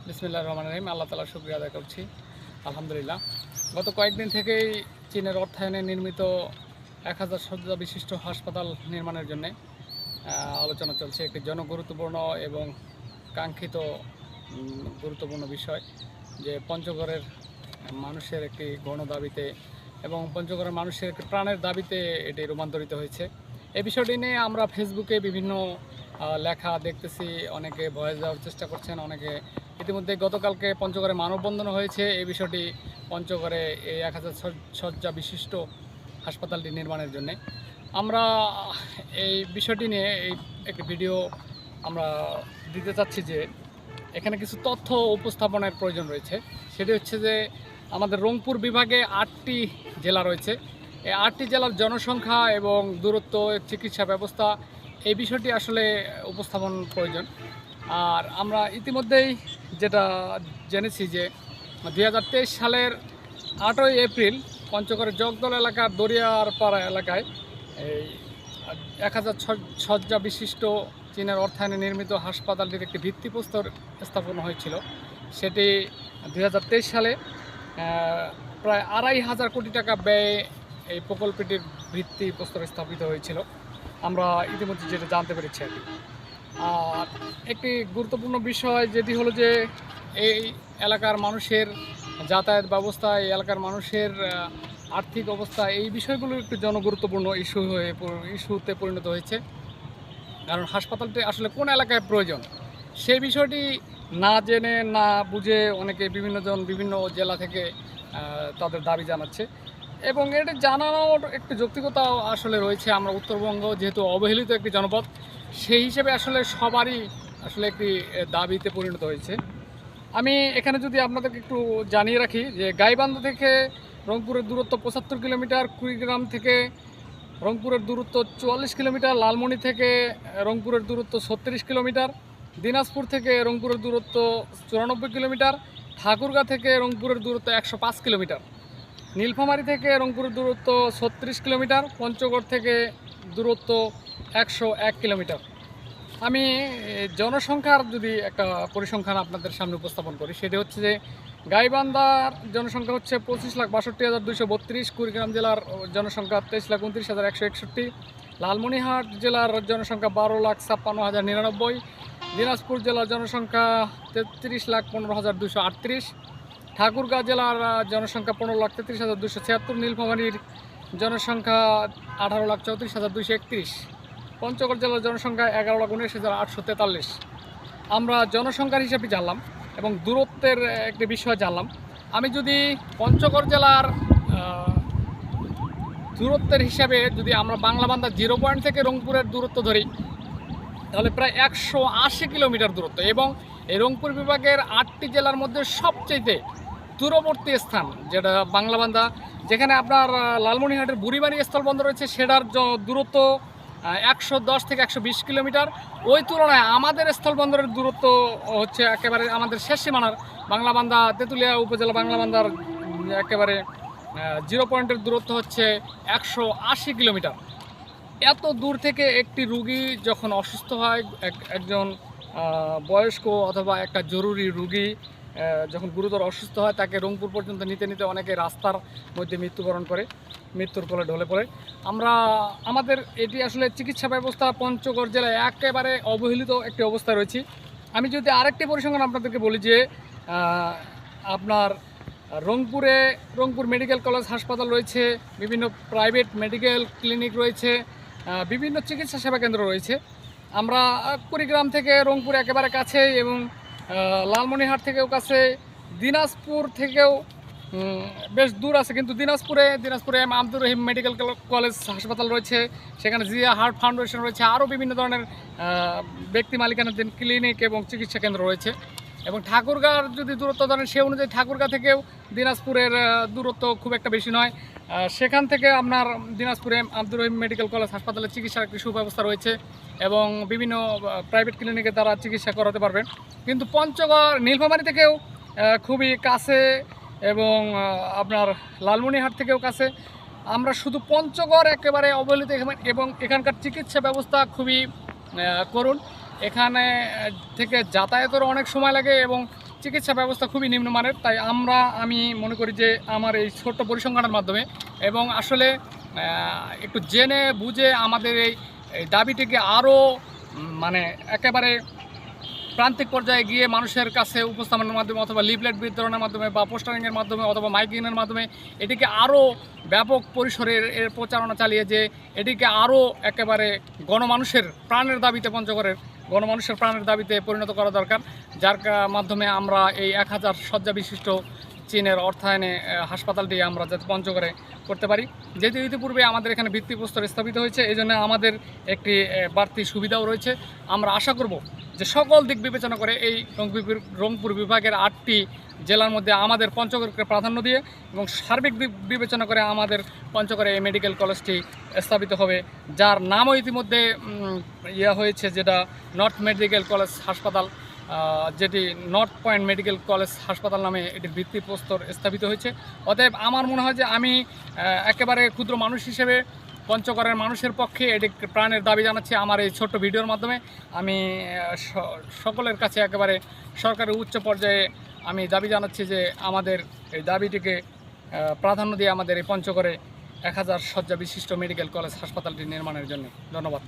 বিসমিল্লাহির রহমানির রহিম। আল্লাহ তাআলার শুকরিয়া আদায় করছি। আলহামদুলিল্লাহ। গত কয়েকদিন থেকেই চীনের অর্থায়নে নির্মিত 1000 শয্যা বিশিষ্ট হাসপাতাল নির্মাণের জন্য আলোচনা চলছে। একটি জনগুরুত্বপূর্ণ এবং কাঙ্ক্ষিত গুরুত্বপূর্ণ বিষয় যে পঞ্চগড়ের মানুষের একটি গণ দাবিতে এবং পঞ্চগড়ের মানুষের একটি প্রাণের দাবিতে এটি রূপান্তরিত হয়েছে। এই বিষয়টি নিয়ে আমরা ফেসবুকে বিভিন্ন লেখা দেখতেছি, অনেকে ভয়েস দেওয়ার চেষ্টা করছেন, অনেকে ইতিমধ্যে গতকালকে পঞ্চগড়ে মানববন্ধন হয়েছে এই বিষয়টি পঞ্চগড়ে এই 1000 শয্যা বিশিষ্ট হাসপাতালটি নির্মাণের জন্য। আমরা এই বিষয়টি নিয়ে একটি ভিডিও আমরা দিতে চাচ্ছি যে এখানে কিছু তথ্য উপস্থাপনের প্রয়োজন রয়েছে। সেটি হচ্ছে যে আমাদের রংপুর বিভাগে 8টি জেলা রয়েছে। এই 8টি জেলার জনসংখ্যা এবং দূরত্ব, চিকিৎসা ব্যবস্থা, এই বিষয়টি আসলে উপস্থাপন প্রয়োজন। আর আমরা ইতিমধ্যেই যেটা জেনেছি যে 2023 সালের 8ই এপ্রিল পঞ্চগড়ের জগদল এলাকার দরিয়ারপাড়া এলাকায় এই 1000 শয্যা বিশিষ্ট চীনের অর্থায়নে নির্মিত হাসপাতালটির একটি ভিত্তিপ্রস্তর স্থাপন হয়েছিল। সেটি 2023 সালে প্রায় 2500 কোটি টাকা ব্যয়ে এই প্রকল্পটির ভিত্তিপ্রস্তর স্থাপিত হয়েছিল। আমরা ইতিমধ্যে যেটা জানতে পেরেছি আর কি। আর একটি গুরুত্বপূর্ণ বিষয় যেটি হলো যে এই এলাকার মানুষের যাতায়াত ব্যবস্থা, এই এলাকার মানুষের আর্থিক অবস্থা, এই বিষয়গুলো একটু জনগুরুত্বপূর্ণ ইস্যুতে পরিণত হয়েছে। কারণ হাসপাতালটি আসলে কোন এলাকায় প্রয়োজন সেই বিষয়টি না জেনে না বুঝে অনেকে বিভিন্ন জেলা থেকে তাদের দাবি জানাচ্ছে এবং এটি জানানোর একটি যৌক্তিকতা আসলে রয়েছে। আমরা উত্তরবঙ্গ যেহেতু অবহেলিত একটি জনপদ, সেই হিসেবে আসলে সবারই আসলে একটি দাবিতে পরিণত হয়েছে। আমি এখানে যদি আপনাদেরকে একটু জানিয়ে রাখি যে গাইবান্ধা থেকে রংপুরের দূরত্ব 75 কিলোমিটার, কুড়িগ্রাম থেকে রংপুরের দূরত্ব 44 কিলোমিটার, লালমনি থেকে রংপুরের দূরত্ব 36 কিলোমিটার, দিনাজপুর থেকে রংপুরের দূরত্ব 94 কিলোমিটার, ঠাকুরগাঁ থেকে রংপুরের দূরত্ব 105 কিলোমিটার, নীলফামারী থেকে রংপুরের দূরত্ব 36 কিলোমিটার, পঞ্চগড় থেকে দূরত্ব 101 কিলোমিটার। আমি জনসংখ্যার যদি একটা পরিসংখ্যান আপনাদের সামনে উপস্থাপন করি, সেটি হচ্ছে যে গাইবান্ধার জনসংখ্যা হচ্ছে 25,62,232, কুড়িগ্রাম জেলার জনসংখ্যা 23,29,161, লালমনিরহাট জেলার জনসংখ্যা 12,56,099, দিনাজপুর জেলার জনসংখ্যা 33,15,238, ঠাকুরগাঁ জেলার জনসংখ্যা 15,33,276, নীলফামারীর জনসংখ্যা 18,34,231, পঞ্চগড় জেলার জনসংখ্যা 11,19,843। আমরা জনসংখ্যার হিসাবে জানলাম এবং দূরত্বের একটি বিষয় জানলাম। আমি যদি পঞ্চগড় জেলার দূরত্বের হিসাবে যদি আমরা বাংলাবান্ধা 0 পয়েন্ট থেকে রংপুরের দূরত্ব ধরি, তাহলে প্রায় 180 কিলোমিটার দূরত্ব এবং এই রংপুর বিভাগের 8টি জেলার মধ্যে সবচেয়ে দূরবর্তী স্থান যেটা বাংলাবান্ধা, যেখানে আপনার লালমনিরহাটের বুড়িবাড়ি স্থলবন্দর রয়েছে, সেটার দূরত্ব 110 থেকে 120 কিলোমিটার। ওই তুলনায় আমাদের স্থলবন্দরের দূরত্ব হচ্ছে একেবারে আমাদের শেষ সীমানার বাংলাবান্ধা তেঁতুলিয়া উপজেলা বাংলাবান্ধার একেবারে 0 পয়েন্টের দূরত্ব হচ্ছে 180 কিলোমিটার। এত দূর থেকে একটি রুগী যখন অসুস্থ হয়, একজন বয়স্ক অথবা একটা জরুরি রুগী যখন গুরুতর অসুস্থ হয়, তাকে রংপুর পর্যন্ত নিতে নিতে অনেকে রাস্তার মধ্যে মৃত্যুবরণ করে, মৃত্যুর কোলে ঢলে পড়ে। আমাদের এটি আসলে চিকিৎসা ব্যবস্থা পঞ্চগড় জেলায় একেবারে অবহেলিত একটি অবস্থা রয়েছে। আমি যদি আরেকটি পরিসংখ্যান আপনাদেরকে বলি যে আপনার রংপুর মেডিকেল কলেজ হাসপাতাল রয়েছে, বিভিন্ন প্রাইভেট মেডিকেল ক্লিনিক রয়েছে, বিভিন্ন চিকিৎসা সেবা কেন্দ্র রয়েছে। আমরা কুড়িগ্রাম থেকে রংপুর একেবারে কাছে এবং লালমনিরহাট থেকেও কাছে, দিনাজপুর থেকেও বেশ দূর আছে, কিন্তু দিনাজপুরে আব্দুর রহিম মেডিকেল কলেজ হাসপাতাল রয়েছে, সেখানে জিয়া হার্ট ফাউন্ডেশন রয়েছে, আরও বিভিন্ন ধরনের ব্যক্তি মালিকানাধীন ক্লিনিক এবং চিকিৎসা কেন্দ্র রয়েছে। এবং ঠাকুরগাঁর যদি দূরত্ব ধরেন, সে অনুযায়ী ঠাকুরগাঁ থেকেও দিনাজপুরের দূরত্ব খুব একটা বেশি নয়। সেখান থেকে আপনার দিনাজপুরে আব্দুর রহিম মেডিকেল কলেজ হাসপাতালে চিকিৎসার একটি সুব্যবস্থা রয়েছে এবং বিভিন্ন প্রাইভেট ক্লিনিকে তারা চিকিৎসা করাতে পারবেন। কিন্তু পঞ্চগড় নীলফামারী থেকেও খুবই কাছে এবং আপনার লালমনিরহাট থেকেও কাছে। আমরা শুধু পঞ্চগড় একেবারে অবহেলিত এবং এখানকার চিকিৎসা ব্যবস্থা খুবই করুণ। এখানে থেকে যাতায়াতেরও অনেক সময় লাগে এবং চিকিৎসা ব্যবস্থা খুবই নিম্নমানের। তাই আমি মনে করি যে আমার এই ছোট্ট পরিসংখ্যানের মাধ্যমে এবং আসলে একটু জেনে বুঝে আমাদের এই দাবিটিকে আরও মানে একেবারে প্রান্তিক পর্যায়ে গিয়ে মানুষের কাছে উপস্থাপনের মাধ্যমে অথবা লিফলেট বিতরণের মাধ্যমে বা পোস্টারিংয়ের মাধ্যমে অথবা মাইকিংয়ের মাধ্যমে এটিকে আরও ব্যাপক পরিসরে এর প্রচারণা চালিয়ে যে এটিকে আরও একেবারে গণমানুষের প্রাণের দাবিতে পঞ্চগড়ের গণমানুষের প্রাণের দাবিতে পরিণত করা দরকার, যার মাধ্যমে আমরা এই 1000 শয্যা বিশিষ্ট চীনের অর্থায়নে হাসপাতালটি আমরা যাতে পঞ্চগড়ে করতে পারি। যেহেতু ইতিপূর্বে আমাদের এখানে ভিত্তিপ্রস্তর স্থাপিত হয়েছে, এই জন্য আমাদের একটি বাড়তি সুবিধাও রয়েছে। আমরা আশা করব যে সকল দিক বিবেচনা করে এই রংপুর বিভাগের 8টি জেলার মধ্যে আমাদের পঞ্চগড়কে প্রাধান্য দিয়ে এবং সার্বিক দিক বিবেচনা করে আমাদের পঞ্চগড়ে এই মেডিকেল কলেজটি স্থাপিত হবে, যার নামও ইতিমধ্যে হয়েছে, যেটা নর্থ মেডিকেল কলেজ হাসপাতাল, যেটি নর্থ পয়েন্ট মেডিকেল কলেজ হাসপাতাল নামে এটির ভিত্তিপ্রস্তর স্থাপিত হয়েছে। অতএব আমার মনে হয় যে আমি একেবারে ক্ষুদ্র মানুষ হিসেবে পঞ্চগড়ের মানুষের পক্ষে এটি প্রাণের দাবি জানাচ্ছি আমার এই ছোট্ট ভিডিওর মাধ্যমে। আমি সকলের কাছে একেবারে সরকারের উচ্চ পর্যায়ে আমি দাবি জানাচ্ছি যে আমাদের এই দাবিটিকে প্রাধান্য দিয়ে আমাদের এই পঞ্চগড়ে 1000 শয্যা বিশিষ্ট মেডিকেল কলেজ হাসপাতালটি নির্মাণের জন্য। ধন্যবাদ।